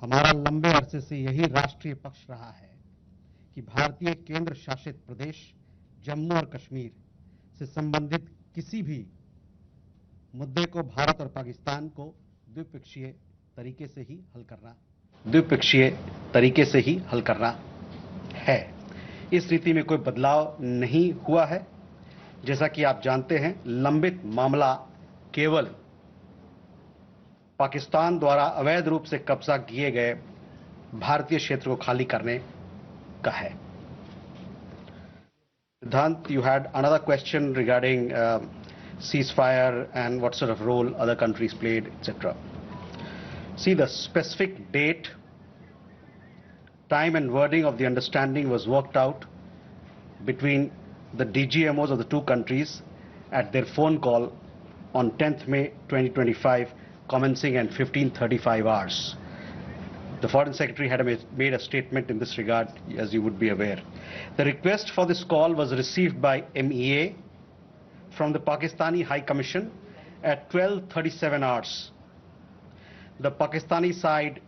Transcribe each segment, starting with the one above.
हमारा लंबे अरसे से यही राष्ट्रीय पक्ष रहा है कि भारतीय केंद्र शासित प्रदेश जम्मू और कश्मीर से संबंधित किसी भी मुद्दे को भारत और पाकिस्तान को द्विपक्षीय तरीके से ही हल करना है। इस रीति में कोई बदलाव नहीं हुआ है। जैसा कि आप जानते हैं, लंबित मामला केवल पाकिस्तान द्वारा अवैध रूप से कब्जा किए गए भारतीय क्षेत्र को खाली करने का है। Siddhant, you had another question regarding ceasefire and what sort of role other countries played, etc. See, the specific date, time and wording of the understanding was worked out between the DGMOs of the two countries at their phone call on 10th May 2025, commencing at 15:35 hours. The Foreign Secretary had made a statement in this regard, as you would be aware. The request for this call was received by MEA from the Pakistani High Commission at 12:37 hours. The Pakistani side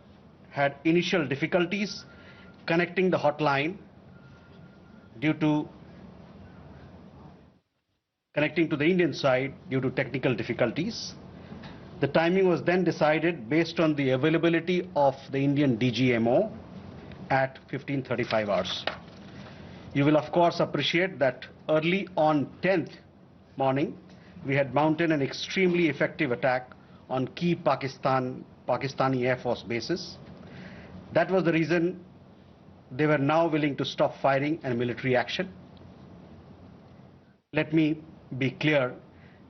had initial difficulties connecting the hotline connecting to the Indian side due to technical difficulties. The timing was then decided based on the availability of the Indian DGMO at 15:35 hours. You will of course appreciate that early on 10th morning, we had mounted an extremely effective attack on key Pakistani Air Force bases. That was the reason they were now willing to stop firing and military action. Let me be clear,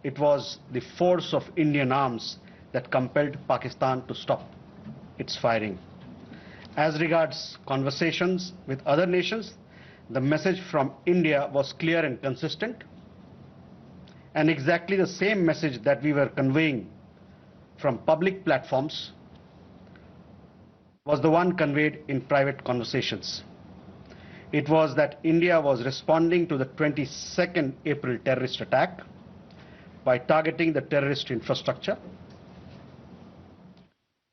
it was the force of Indian arms that compelled Pakistan to stop its firing. As regards conversations with other nations, the message from India was clear and consistent, and exactly the same message that we were conveying from public platforms was the one conveyed in private conversations. It was that India was responding to the 22nd April terrorist attack by targeting the terrorist infrastructure.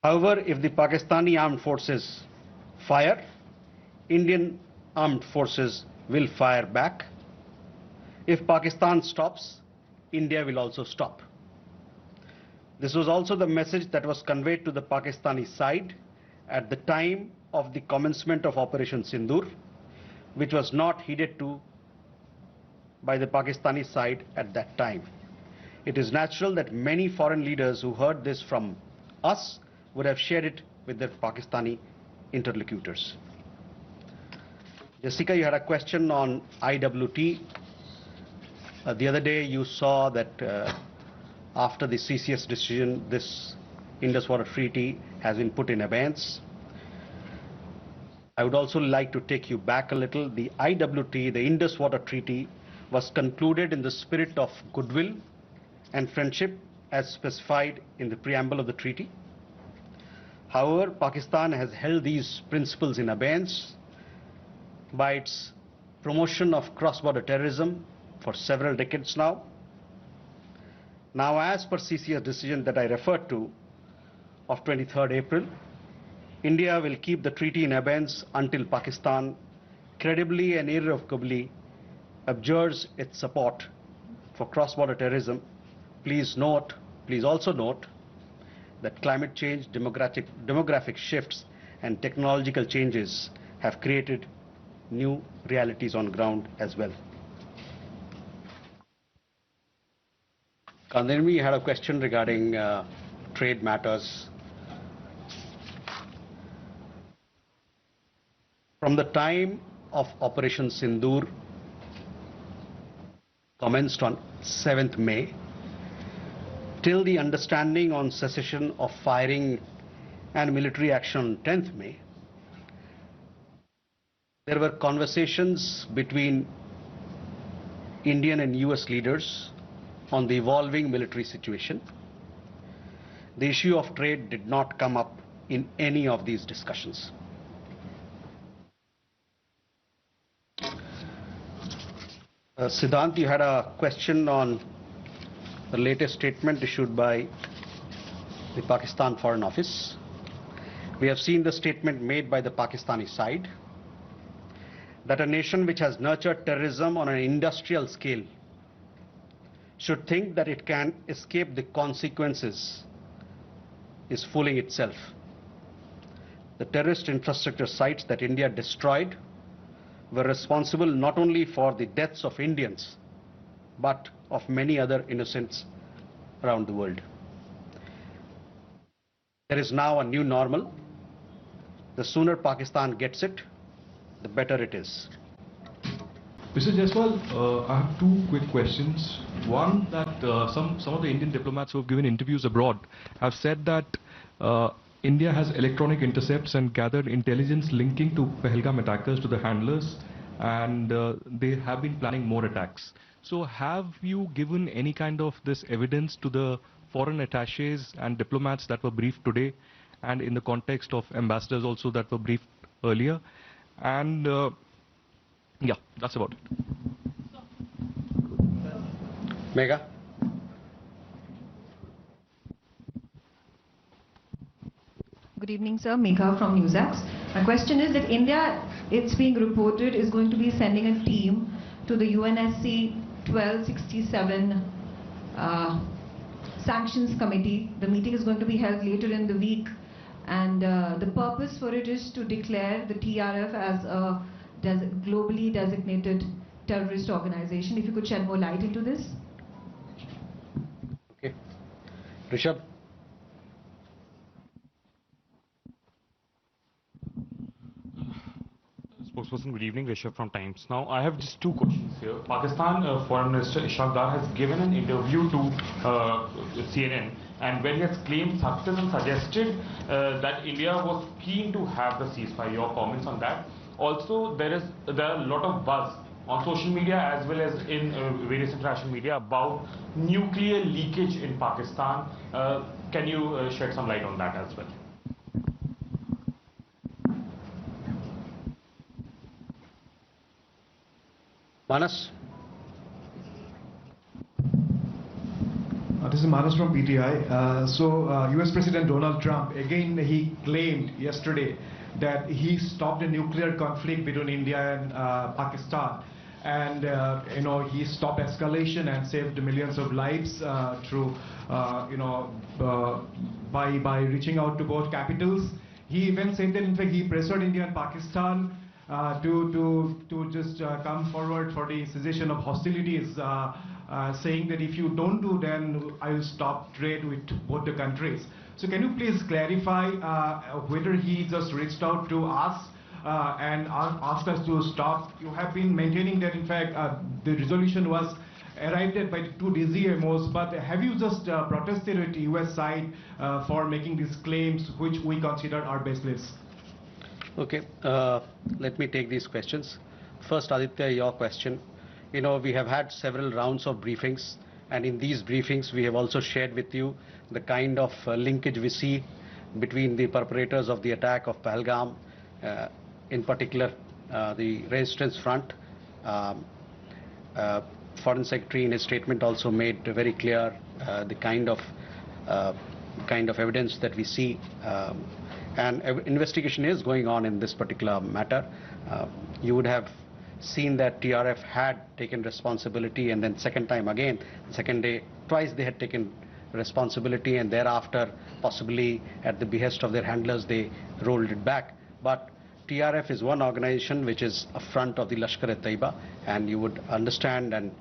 However, if the Pakistani armed forces fire, Indian armed forces will fire back. If Pakistan stops, India will also stop. This was also the message that was conveyed to the Pakistani side at the time of the commencement of Operation Sindoor, which was not heeded to by the Pakistani side at that time. It is natural that many foreign leaders who heard this from us would have shared it with their Pakistani interlocutors. Jessica, you had a question on IWT. The other day you saw that after the CCS decision, this Indus Waters Treaty has been put in abeyance. I would also like to take you back a little. The IWT, the Indus Waters Treaty, was concluded in the spirit of goodwill and friendship as specified in the preamble of the treaty. However, Pakistan has held these principles in abeyance by its promotion of cross-border terrorism for several decades now. Now, as per CCS decision that I referred to of 23rd April, India will keep the treaty in abeyance until Pakistan credibly and irrevocably abjures its support for cross-border terrorism. Please also note that climate change, demographic shifts and technological changes have created new realities on ground as well. Kandirmi, you had a question regarding trade matters. From the time of Operation Sindoor, commenced on 7th May, till the understanding on cessation of firing and military action on 10th May, there were conversations between Indian and US leaders on the evolving military situation. The issue of trade did not come up in any of these discussions. Siddhant, you had a question on the latest statement issued by the Pakistan Foreign Office. We have seen the statement made by the Pakistani side that a nation which has nurtured terrorism on an industrial scale should think that it can escape the consequences is fooling itself. The terrorist infrastructure sites that India destroyed were responsible not only for the deaths of Indians, but of many other innocents around the world. There is now a new normal. The sooner Pakistan gets it, the better it is. Mr. Jaiswal, I have two quick questions. One, that some of the Indian diplomats who have given interviews abroad have said that India has electronic intercepts and gathered intelligence linking to Pahalgam attackers to the handlers, and they have been planning more attacks. So have you given any kind of this evidence to the foreign attaches and diplomats that were briefed today, and in the context of ambassadors also that were briefed earlier? And yeah, that's about it. Megha? Good evening, sir. Megha from NewsAx. My question is that India, it's being reported, is going to be sending a team to the UNSC 1267 Sanctions Committee. The meeting is going to be held later in the week, and the purpose for it is to declare the TRF as a globally designated terrorist organization. If you could shed more light into this. Okay. Rishabh? Spokesperson, good evening. Rishabh from Times. Now, I have just two questions here. Pakistan Foreign Minister Ishaq Dar has given an interview to CNN, and where he has claimed success and suggested that India was keen to have the ceasefire. Your comments on that? Also, there are a lot of buzz on social media as well as in various international media about nuclear leakage in Pakistan. Can you shed some light on that as well? Manas? This is Manas from PTI. US President Donald Trump, again, he claimed yesterday that he stopped a nuclear conflict between India and Pakistan. And, he stopped escalation and saved millions of lives through, by reaching out to both capitals. He even said that, in fact, he pressured India and Pakistan to just come forward for the cessation of hostilities, saying that if you don't do, then I will stop trade with both the countries. So can you please clarify whether he just reached out to us and asked us to stop? You have been maintaining that, in fact, the resolution was arrived at by two DCMOs, but have you just protested with the US side for making these claims, which we consider are baseless? Okay, let me take these questions. First, Aditya, your question. We have had several rounds of briefings, and in these briefings we have also shared with you the kind of linkage we see between the perpetrators of the attack of Pahalgam, in particular the Resistance Front. Foreign Secretary in his statement also made very clear the kind of evidence that we see, and investigation is going on in this particular matter. You would have seen that TRF had taken responsibility, and then second time again, second day, twice they had taken responsibility, and thereafter, possibly at the behest of their handlers, they rolled it back. But TRF is one organization which is a front of the Lashkar-e-Taiba, and you would understand and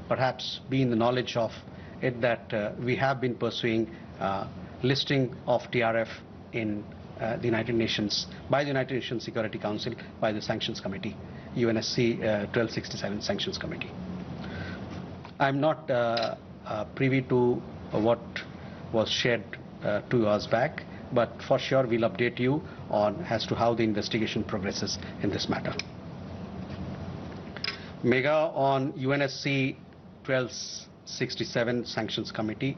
perhaps be in the knowledge of it that we have been pursuing listing of TRF in the United Nations, by the United Nations Security Council, by the Sanctions Committee, UNSC 1267 Sanctions Committee. I'm not privy to what was shared 2 hours back, but for sure we'll update you on as to how the investigation progresses in this matter. Megha, on UNSC 1267 Sanctions Committee,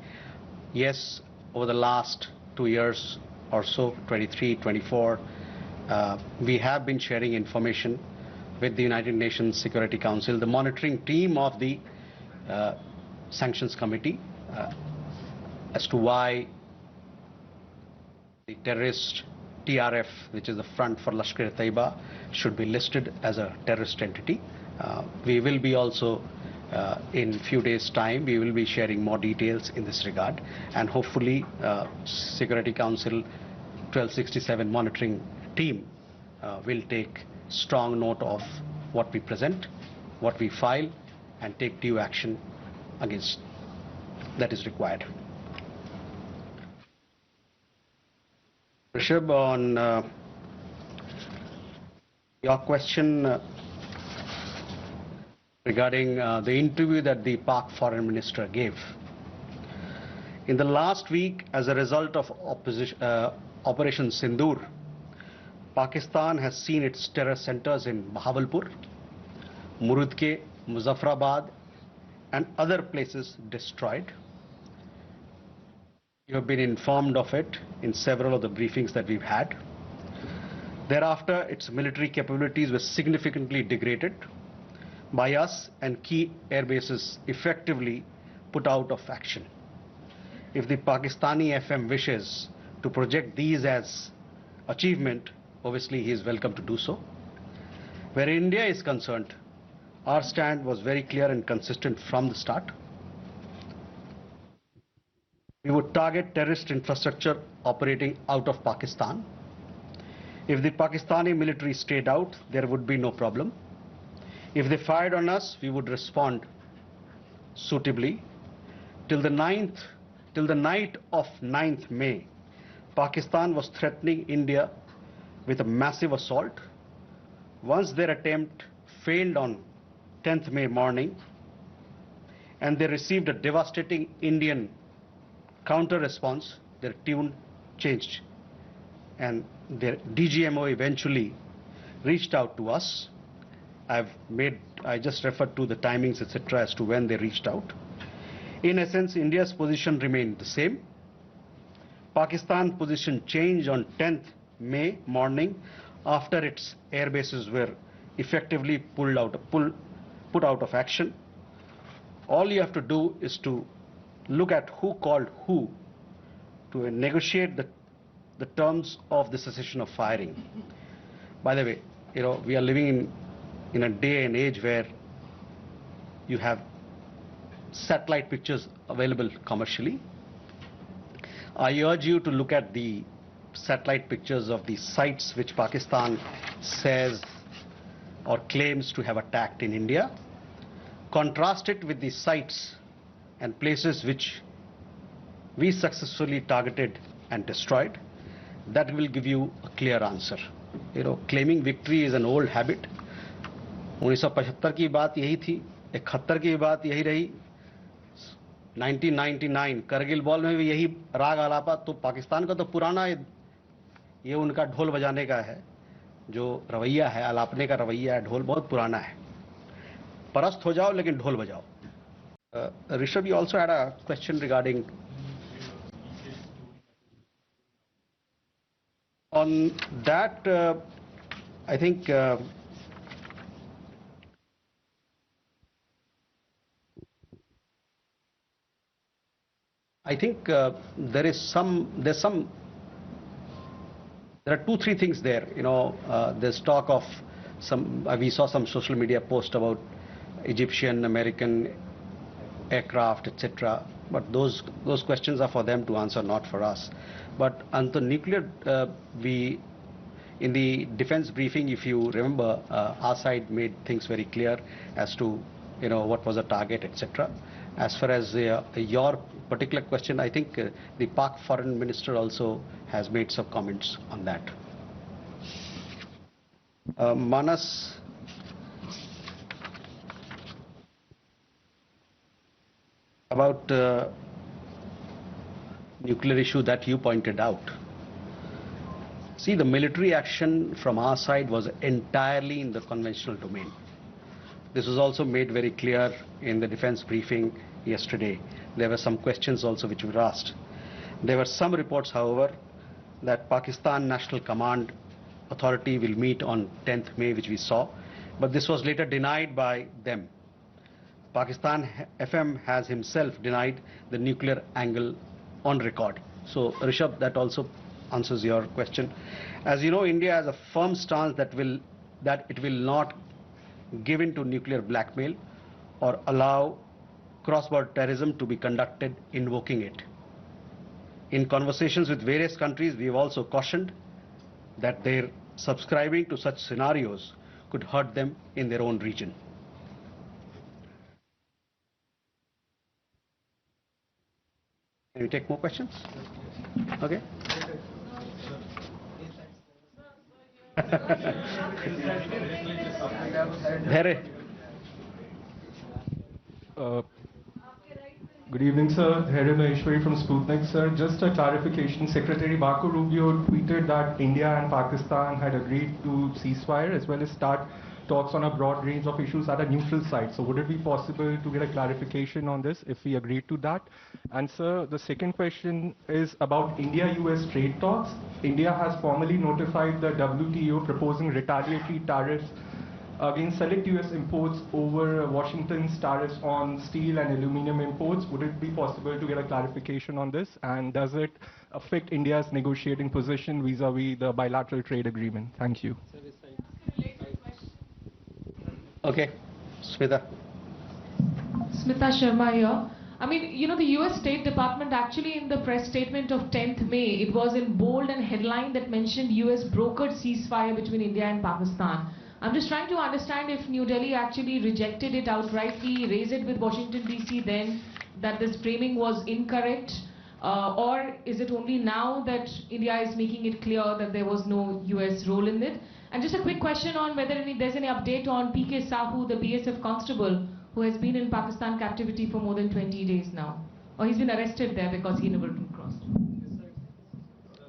yes, over the last 2 years or so, 23, 24, we have been sharing information with the United Nations Security Council, the monitoring team of the Sanctions Committee, as to why the terrorist TRF, which is the front for Lashkar-e-Taiba, should be listed as a terrorist entity. We will be also, in few days' time, we will be sharing more details in this regard, and hopefully Security Council 1267 monitoring team will take strong note of what we present, what we file, and take due action against that is required. Rishabh, on your question regarding the interview that the Pak Foreign Minister gave. In the last week, as a result of Operation Sindoor, Pakistan has seen its terror centers in Bahawalpur, Murudke, Muzaffarabad, and other places destroyed. You have been informed of it in several of the briefings that we've had. Thereafter, its military capabilities were significantly degraded by us, and key air bases effectively put out of action. If the Pakistani FM wishes to project these as achievement, obviously he is welcome to do so. Where India is concerned, our stand was very clear and consistent from the start. We would target terrorist infrastructure operating out of Pakistan. If the Pakistani military stayed out, there would be no problem. If they fired on us, we would respond suitably. Till the night of 9th May, Pakistan was threatening India with a massive assault. Once their attempt failed on 10th May morning, and they received a devastating Indian counter-response, their tune changed, and their DGMO eventually reached out to us. I just referred to the timings, etc., as to when they reached out. In essence, India's position remained the same. Pakistan's position changed on 10th May morning after its air bases were effectively put out of action. All you have to do is to look at who called who to negotiate the terms of the cessation of firing. By the way, we are living in a day and age where you have satellite pictures available commercially. I urge you to look at the satellite pictures of the sites which Pakistan says or claims to have attacked in India. Contrast it with the sites and places which we successfully targeted and destroyed. That will give you a clear answer. Claiming victory is an old habit. 1975 की बात यही थी, 71 की बात यही रही, 1999 Kargil war में भी यही राग आलापा. तो पाकिस्तान का तो पुराना ये उनका ढोल बजाने का है, जो रवैया है, आलापने का रवैया है, ढोल बहुत पुराना है. परस्त हो जाओ लेकिन ढोल बजाओ. Rishabh, you also had a question regarding on that. I think there are 2-3 things there. There's talk of we saw some social media post about Egyptian, American aircraft, etc. But those questions are for them to answer, not for us. But on the nuclear, in the defense briefing, if you remember, our side made things very clear as to what was the target, etc. As far as your particular question, I think the Pak Foreign Minister also has made some comments on that. Manas, about nuclear issue that you pointed out. See, the military action from our side was entirely in the conventional domain. This was also made very clear in the defense briefing yesterday. There were some questions also which were asked. There were some reports, however, that Pakistan National Command Authority will meet on 10th May, which we saw, but this was later denied by them. Pakistan FM has himself denied the nuclear angle on record. So, Rishabh, that also answers your question. As you know, India has a firm stance that it will not give in to nuclear blackmail or allow cross-border terrorism to be conducted invoking it. In conversations with various countries, we have also cautioned that their subscribing to such scenarios could hurt them in their own region. Can we take more questions? Okay. Good evening, sir. Here Maheshwari from Sputnik, sir. Just a clarification. Secretary Marco Rubio tweeted that India and Pakistan had agreed to ceasefire as well as start talks on a broad range of issues at a neutral site. So would it be possible to get a clarification on this if we agreed to that? And sir, the second question is about India-US trade talks. India has formally notified the WTO proposing retaliatory tariffs against select US imports over Washington's tariffs on steel and aluminum imports. Would it be possible to get a clarification on this? And does it affect India's negotiating position vis-a-vis the bilateral trade agreement? Thank you. Okay, Smita. Smita Sharma here. I mean, you know, the US State Department actually in the press statement of 10th May, it was in bold and headline that mentioned US brokered ceasefire between India and Pakistan. I'm just trying to understand if New Delhi actually rejected it outrightly, raised it with Washington DC then, that this framing was incorrect, or is it only now that India is making it clear that there was no US role in it? And just a quick question on whether there's any update on PK Sahu, the BSF constable, who has been in Pakistan captivity for more than 20 days now. Or he's been arrested there because he never crossed.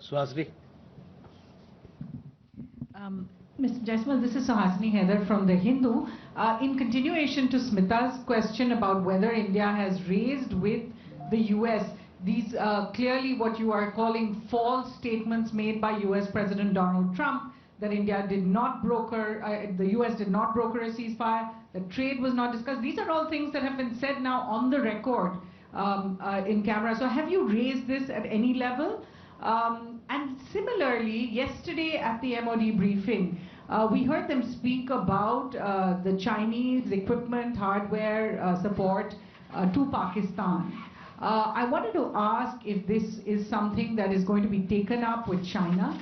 Suhasini. Mr. Jaiswal, this is Suhasini Haider from The Hindu. In continuation to Smita's question about whether India has raised with the US these clearly what you are calling false statements made by US President Donald Trump, that India did not broker, the US did not broker a ceasefire, that trade was not discussed. These are all things that have been said now on the record in camera. So have you raised this at any level? And similarly, yesterday at the MOD briefing, we heard them speak about the Chinese equipment, hardware support to Pakistan. I wanted to ask if this is something that is going to be taken up with China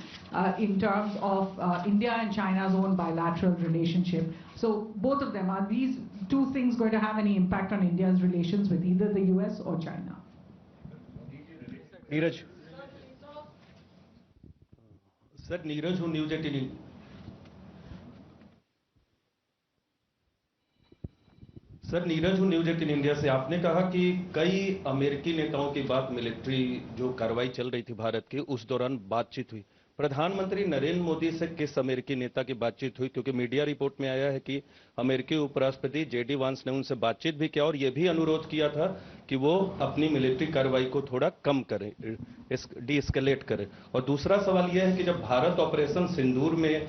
in terms of India and China's own bilateral relationship. So both of them, are these two things going to have any impact on India's relations with either the US or China? Neeraj. Sir, Neeraj who News 18. Sir Neeraj हूँ news 18 India से। आपने कहा कि कई अमेरिकी नेताओं की बात मिलिट्री जो कार्रवाई चल रही थी भारत की उस दौरान बातचीत हुई। प्रधानमंत्री नरेंद्र मोदी से किस अमेरिकी नेता की बातचीत हुई? क्योंकि मीडिया रिपोर्ट में आया है कि अमेरिकी उपराष्ट्रपति जेडी वांस ने उनसे बातचीत भी किया और यह भी अनुरोध किया था कि वो अपनी मिलिट्री कार्रवाई को थोड़ा कम करें, डी एस्केलेट करें। और दूसरा सवाल यह है कि जब भारत ऑपरेशन सिंदूर में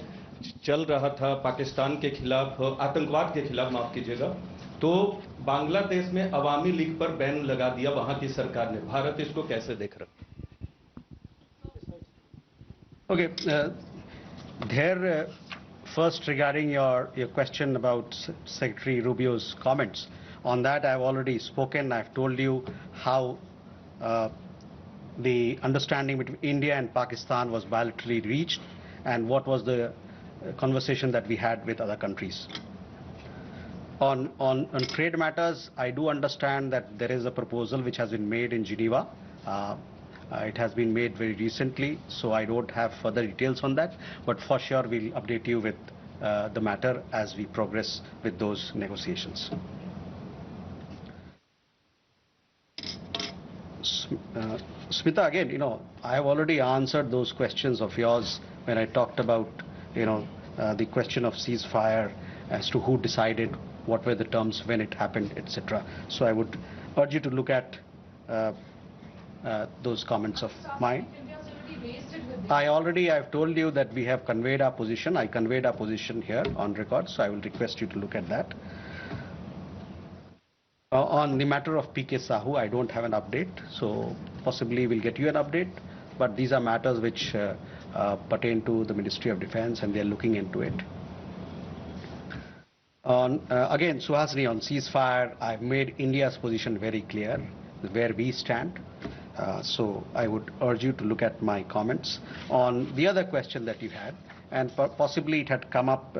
चल रहा था पाकिस्तान के खिलाफ, आतंकवाद के खिलाफ माफ कीजिएगा, तो बांग्लादेश में अवामी लीग पर बैन लगा दिया वहां की सरकार ने। भारत इसको कैसे देख रहा? Okay, first regarding your question about Secretary Rubio's comments, on that I've already spoken. I've told you how the understanding between India and Pakistan was bilaterally reached and what was the conversation that we had with other countries. On trade matters, I do understand that there is a proposal which has been made in Geneva. It has been made very recently, so I don't have further details on that, but for sure we'll update you with the matter as we progress with those negotiations. Smita, again, you know, I have already answered those questions of yours when I talked about, you know, the question of ceasefire as to who decided, what were the terms, when it happened, etc. So I would urge you to look at those comments of mine. I've told you that we have conveyed our position. I conveyed our position here on record, so I will request you to look at that. On the matter of PK Sahu, I don't have an update, so possibly we'll get you an update. but these are matters which pertain to the Ministry of Defence, and they are looking into it. Again, Suhasini, on ceasefire, I've made India's position very clear, where we stand. So I would urge you to look at my comments. On the other question that you had, and possibly it had come up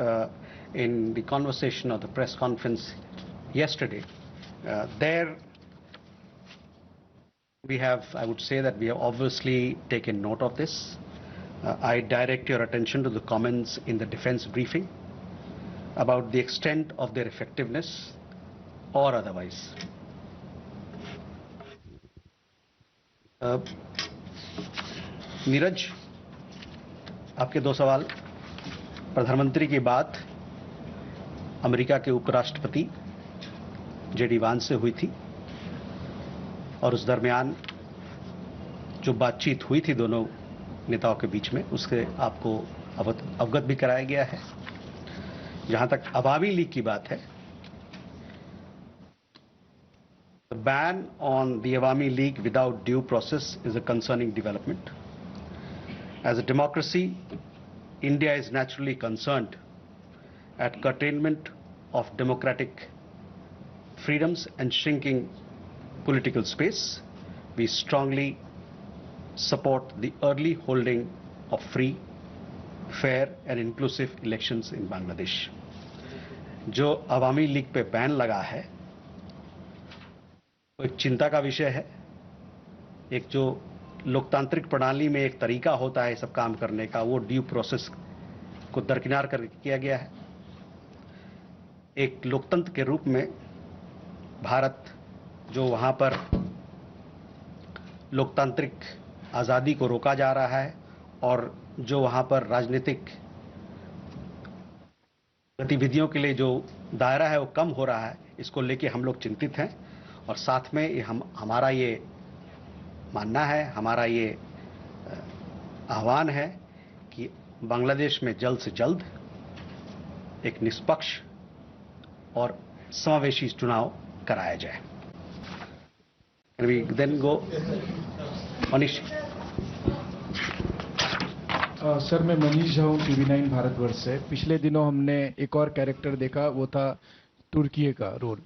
in the conversation of the press conference yesterday, there we have, I would say that we have obviously taken note of this. I direct your attention to the comments in the defense briefing about the extent of their effectiveness or otherwise. Neeraj, आपके दो सवाल। प्रधानमंत्री की बात America के उपराष्ट्रपति JD वांस से हुई थी, और उस दरमियान जो बातचीत हुई थी दोनों नेताओं के बीच में, उससे आपको अवगत भी कराया गया है। जहां तक अवामी लीग की बात है, the ban on the Awami League without due process is a concerning development. As a democracy, India is naturally concerned at curtailment of democratic freedoms and shrinking political space. We strongly support the early holding of free, fair and inclusive elections in Bangladesh. जो अवामी league पे ban लगा है वो एक चिंता का विषय है। एक जो लोकतांत्रिक प्रणाली में एक तरीका होता है सब काम करने का, वो ड्यू प्रोसेस को दरकिनार कर किया गया है। एक लोकतंत्र के रूप में भारत जो वहां पर लोकतांत्रिक आज़ादी को रोका जा रहा है और जो वहां पर राजनीतिक गतिविधियों के लिए जो दायरा है वो कम हो रहा है, इसको लेके हम लोग चिंतित हैं। और साथ में हमारा ये मानना है, हमारा ये आह्वान है कि बांग्लादेश में जल्द से जल्द एक निष्पक्ष और समावेशी चुनाव कराया जाए। Can we then go? Manish. Sir, मैं मनीष झा हूँ, TV9 भारतवर्ष से। पिछले दिनों हमने एक और कैरेक्टर देखा, वो था तुर्की का रोल।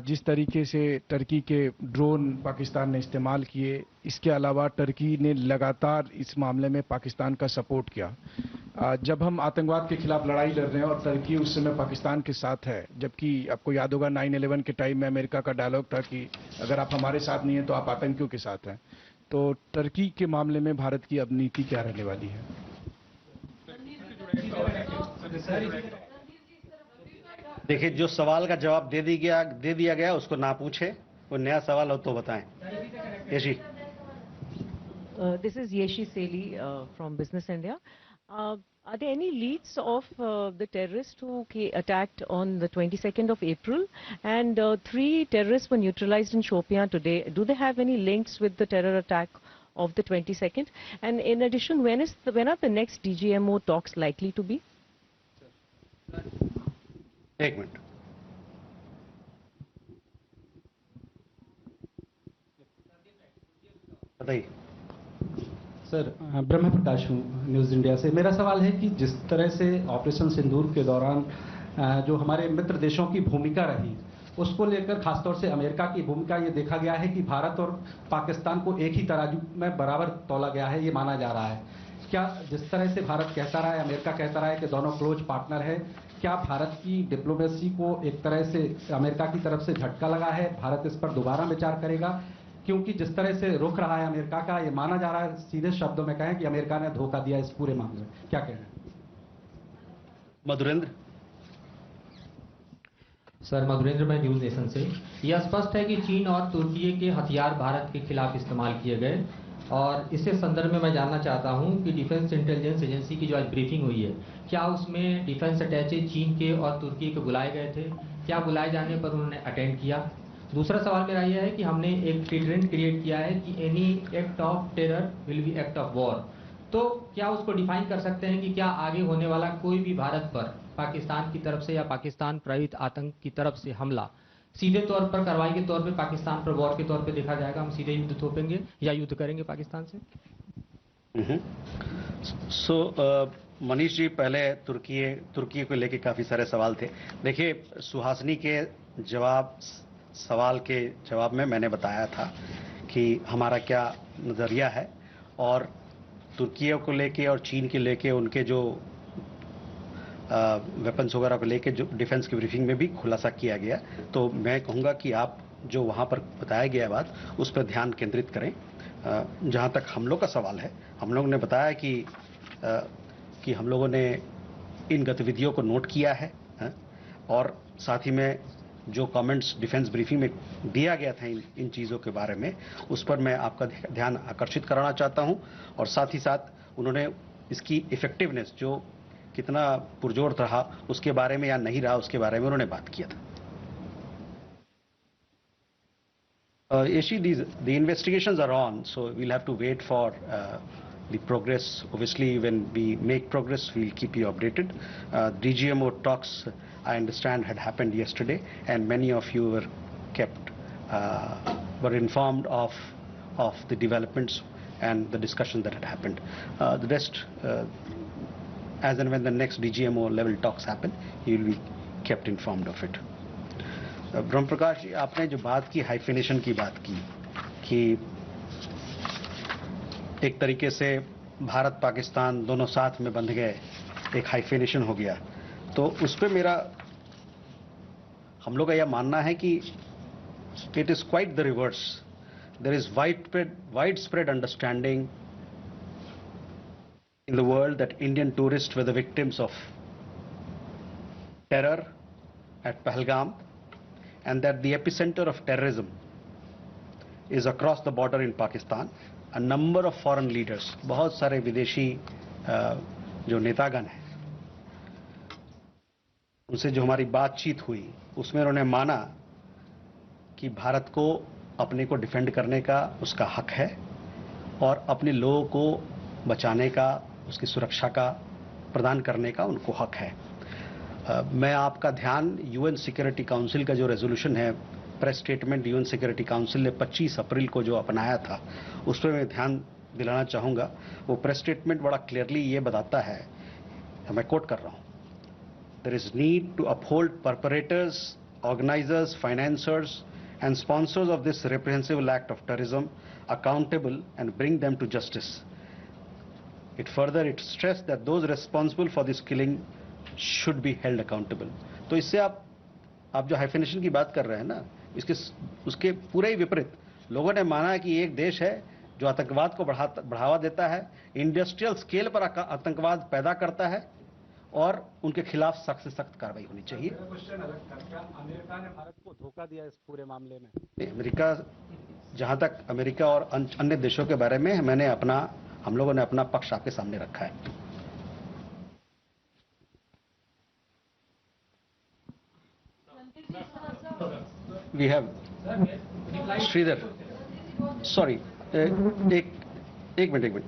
जिस तरीके से टर्की के ड्रोन पाकिस्तान ने इस्तेमाल किए, इसके अलावा टर्की ने लगातार इस मामले में पाकिस्तान का सपोर्ट किया। जब हम आतंकवाद के खिलाफ लड़ाई लड़ रहे हैं और टर्की उस समय पाकिस्तान के साथ है, जबकि आपको याद होगा 9/11 के टाइम में अमेरिका का डायलॉग था कि अगर आप हमारे साथ नहीं हैं तो आप आतंकियों के साथ हैं। तो टर्की के मामले में भारत की अब नीति क्या रहने वाली है? देखिए, जो सवाल का जवाब दे दिया गया उसको ना पूछे, कोई नया सवाल हो तो बताएं। Yeshi. This is Yeshi Seli from Business India. Are there any leads of the terrorists who attacked on the 22nd of April? And 3 terrorists were neutralized in Shopian today. Do they have any links with the terror attack of the 22nd? And in addition, when are the next DGMO talks likely to be? एक minute. बताइए। Sir, ब्रह्म प्रकाश हूँ news India से। मेरा सवाल है कि जिस तरह से ऑपरेशन सिंदूर के दौरान जो हमारे मित्र देशों की भूमिका रही, उसको लेकर खासतौर से अमेरिका की भूमिका ये देखा गया है कि भारत और पाकिस्तान को एक ही तराजू में बराबर तौला गया है, ये माना जा रहा है। क्या जिस तरह से भारत कहता रहा है, अमेरिका कहता रहा है कि दोनों क्लोज पार्टनर है, क्या भारत की डिप्लोमेसी को एक तरह से अमेरिका की तरफ से झटका लगा है? भारत इस पर दोबारा विचार करेगा? क्योंकि जिस तरह से रुख रहा है अमेरिका का, ये माना जा रहा है, सीधे शब्दों में कहें कि अमेरिका ने धोखा दिया इस पूरे मामले में। क्या कह रहे हैं? मधुरेंद्र। सर, मधुरेंद्र, मैं न्यूज़ नेशन से। यह स्पष्ट है कि चीन और तुर्की के हथियार भारत के खिलाफ इस्तेमाल किए गए, और इससे संदर्भ में मैं जानना चाहता हूं कि डिफेंस इंटेलिजेंस एजेंसी की जो आज ब्रीफिंग हुई है, क्या उसमें डिफेंस अटैचे चीन के और तुर्की के बुलाए गए थे? क्या बुलाए जाने पर उन्होंने अटेंड किया? दूसरा सवाल मेरा यह है कि हमने एक ट्रेंड क्रिएट किया है कि any act of terror will be act of war. तो क्या उसको डिफाइन कर सकते हैं कि क्या आगे होने वाला कोई भी भारत पर पाकिस्तान की तरफ से या पाकिस्तान प्रायोजित आतंक की तरफ से हमला सीधे तौर पर कार्रवाई के तौर पे पाकिस्तान पर वॉर के तौर पे देखा जाएगा? हम सीधे युद्ध थोपेंगे या युद्ध करेंगे पाकिस्तान से? मनीष जी, पहले तुर्की को लेके काफी सारे सवाल थे। देखिए, सुहासिनी के सवाल के जवाब में मैंने बताया था कि हमारा क्या नजरिया है, और तुर्की को लेके और चीन के लेके उनके जो वेपन्स वगैरह को लेके जो डिफेंस की ब्रीफिंग में भी खुलासा किया गया। तो मैं कहूँगा कि आप जो वहाँ पर बताया गया बात, उस पर ध्यान केंद्रित करें। जहाँ तक हम लोग का सवाल है, हम लोग ने बताया कि हम लोगों ने इन गतिविधियों को नोट किया है, और साथ ही में जो कमेंट्स डिफेंस ब्रीफिंग में दिया गया था इन चीज़ों के बारे में, उस पर मैं आपका ध्यान आकर्षित कराना चाहता हूं। और साथ ही साथ उन्होंने इसकी इफेक्टिवनेस, जो कितना पुरजोर रहा उसके बारे में या नहीं रहा उसके बारे में उन्होंने बात किया था। Yeshi, the investigations are on, so we'll have to wait for the progress. Obviously, when we make progress, we'll keep you updated. DGMO talks, I understand, had happened yesterday, and many of you were informed of the developments and the discussion that had happened. The rest, as and when the next DGMO level talks happen, you will be kept informed of it. ब्रह्म प्रकाश जी, आपने जो बात की, hyphenation की बात की, कि एक तरीके से भारत पाकिस्तान दोनों साथ में बंध गए, एक हाइफिनेशन हो गया, तो उस पर हम लोग का यह मानना है कि it is quite the reverse. There is widespread understanding in the world that Indian tourists were the victims of terror at Pahalgam, and that the epicenter of terrorism is across the border in Pakistan. A number of foreign leaders, बहुत सारे विदेशी जो नेतागण हैं, उनसे जो हमारी बातचीत हुई, उसमें उन्होंने माना कि भारत को अपने को डिफेंड करने का उसका हक है, और अपने लोगों को बचाने का, उसकी सुरक्षा का प्रदान करने का उनको हक है. मैं आपका ध्यान यूएन सिक्योरिटी काउंसिल का जो रेजोल्यूशन है, press statement UN security council ने 25 अप्रैल को जो अपनाया था, उस पर मैं ध्यान दिलाना चाहूँगा. वो प्रेस स्टेटमेंट बड़ा क्लियरली ये बताता है, मैं कोट कर रहा हूँ, there is need to uphold perpetrators, organisers, financiers and sponsors of this reprehensible act of terrorism accountable and bring them to justice. It stressed that those responsible for this killing should be held accountable. तो इससे आप जो hyphenation की बात कर रहे हैं ना, उसके पूरे ही विपरीत लोगों ने माना है कि एक देश है जो आतंकवाद को बढ़ावा देता है, इंडस्ट्रियल स्केल पर आतंकवाद पैदा करता है, और उनके खिलाफ सख्त से सख्त कार्रवाई होनी चाहिए. अमेरिका ने भारत को धोखा दिया इस पूरे मामले में. अमेरिका, जहां तक अमेरिका और अन्य देशों के बारे में हम लोगों ने अपना पक्ष आपके सामने रखा है. वी हैव श्रीधर, सॉरी, एक मिनट,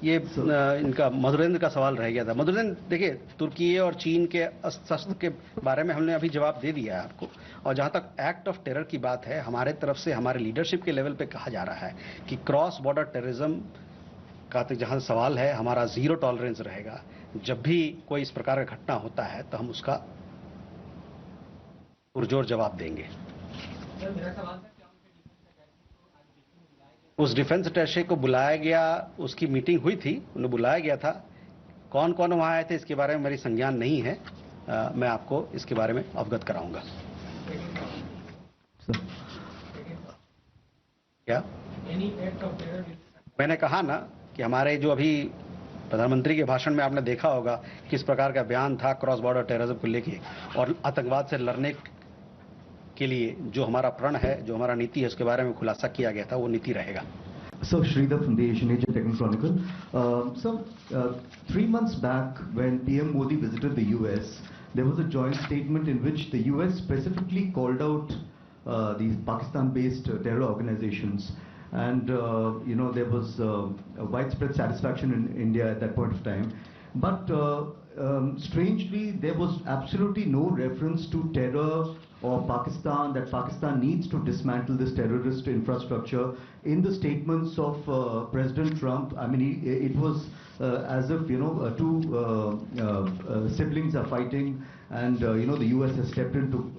ये इनका मधुरेंद्र का सवाल रह गया था. मधुरेंद्र, देखिए, तुर्की और चीन के अस्त्र के बारे में हमने अभी जवाब दे दिया है आपको, और जहां तक एक्ट ऑफ टेरर की बात है, हमारे तरफ से हमारे लीडरशिप के लेवल पे कहा जा रहा है कि क्रॉस बॉर्डर टेररिज्म का तो जहां सवाल है, हमारा जीरो टॉलरेंस रहेगा. जब भी कोई इस प्रकार का घटना होता है तो हम उसका पुरजोर जवाब देंगे. उस डिफेंस अटैचे को बुलाया गया, उसकी मीटिंग हुई थी, उन्हें बुलाया गया था. कौन कौन वहां आए थे इसके बारे में मेरी संज्ञान नहीं है, मैं आपको इसके बारे में अवगत कराऊंगा. क्या मैंने कहा ना कि हमारे जो अभी प्रधानमंत्री के भाषण में आपने देखा होगा किस प्रकार का बयान था क्रॉस बॉर्डर टेररिज्म को लेके, और आतंकवाद से लड़ने के लिए जो हमारा प्रण है, जो हमारा नीति है, उसके बारे में खुलासा किया गया था. वो नीति रहेगा. So Sridhar from the Asian Age Techno Chronicle. So 3 months back, when PM Modi visited the US, there was a joint statement in which the US specifically called out these Pakistan-based terror organizations, and there was a widespread satisfaction in India at that point of time. But strangely, there was absolutely no reference to terror or Pakistan, that Pakistan needs to dismantle this terrorist infrastructure. In the statements of President Trump, I mean, it was as if, two siblings are fighting, and the US has stepped in to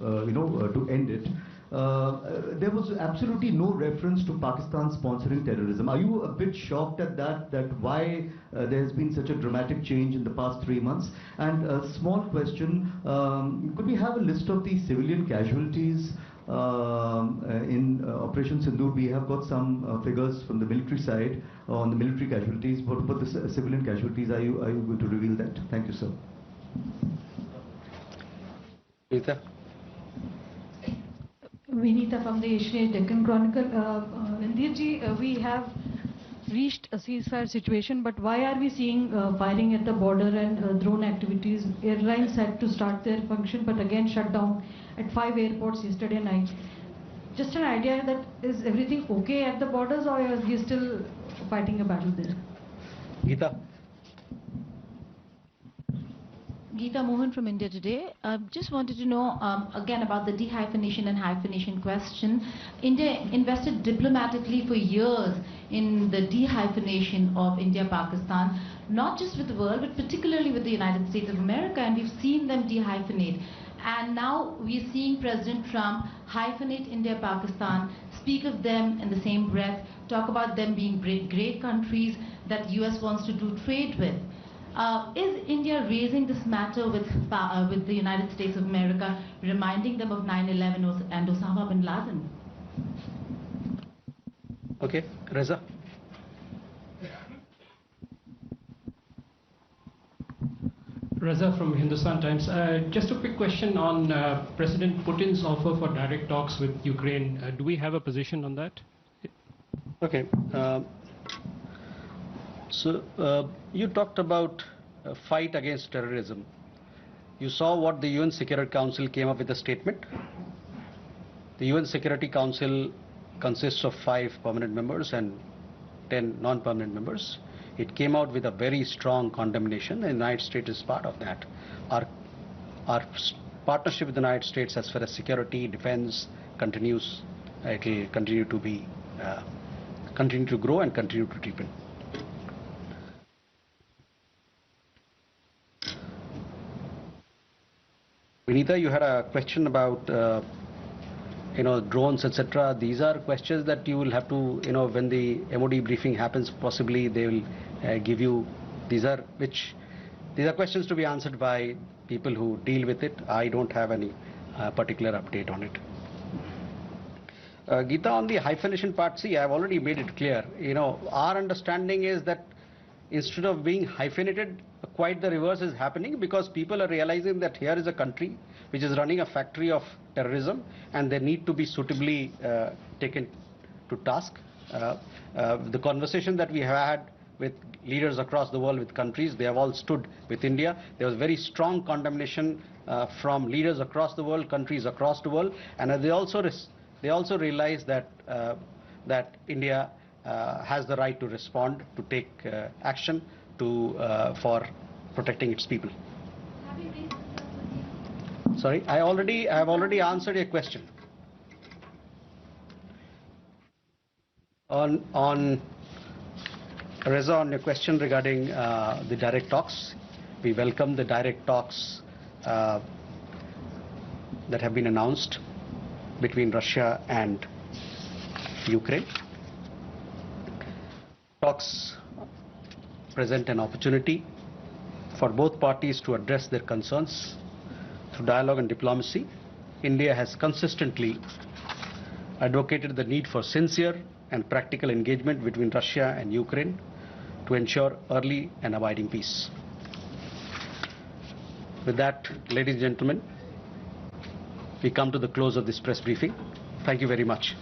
to end it. There was absolutely no reference to Pakistan sponsoring terrorism. Are you a bit shocked at that why there has been such a dramatic change in the past 3 months? And a small question, could we have a list of the civilian casualties in Operation Sindoor? We have got some figures from the military side on the military casualties, but for the civilian casualties, are you going to reveal that? Thank you, sir. Rita? Vinita from the Asian Deccan Chronicle. Randirji, we have reached a ceasefire situation, but why are we seeing firing at the border and drone activities? Airlines had to start their function, but again shut down at 5 airports yesterday night. Just an idea that is everything okay at the borders, or are you still fighting a battle there? Geeta? Geeta Mohan from India Today. Just wanted to know again about the de-hyphenation and hyphenation question. India invested diplomatically for years in the de-hyphenation of India-Pakistan, not just with the world, but particularly with the United States of America, and we've seen them de-hyphenate. And now we're seeing President Trump hyphenate India-Pakistan, speak of them in the same breath, talk about them being great countries that US wants to do trade with. Is India raising this matter with the United States of America, reminding them of 9/11 and Osama bin Laden? Okay, Reza? Reza from Hindustan Times. Just a quick question on President Putin's offer for direct talks with Ukraine. Do we have a position on that? Okay. So you talked about a fight against terrorism. You saw what the UN Security Council came up with a statement. The UN Security Council consists of 5 permanent members and 10 non-permanent members. It came out with a very strong condemnation. The United States is part of that. Our partnership with the United States as far as security, defense continues. It will continue to be, continue to grow and continue to deepen. Vinita, you had a question about drones, etc. These are questions that you will have to, when the MOD briefing happens, possibly they will give you. These are questions to be answered by people who deal with it. I don't have any particular update on it. Geeta, on the hyphenation part, see, I've already made it clear. Our understanding is that instead of being hyphenated, quite the reverse is happening, because people are realizing that here is a country which is running a factory of terrorism, and they need to be suitably taken to task. The conversation that we have had with leaders across the world, with countries, they have all stood with India. There was very strong condemnation from leaders across the world, countries across the world, and they also realize that that India has the right to respond, to take action for protecting its people. Sorry, I have already answered your question. On Reza, on your question regarding the direct talks, we welcome the direct talks that have been announced between Russia and Ukraine. Talks present an opportunity for both parties to address their concerns through dialogue and diplomacy. India has consistently advocated the need for sincere and practical engagement between Russia and Ukraine to ensure early and abiding peace. With that, ladies and gentlemen, we come to the close of this press briefing. Thank you very much.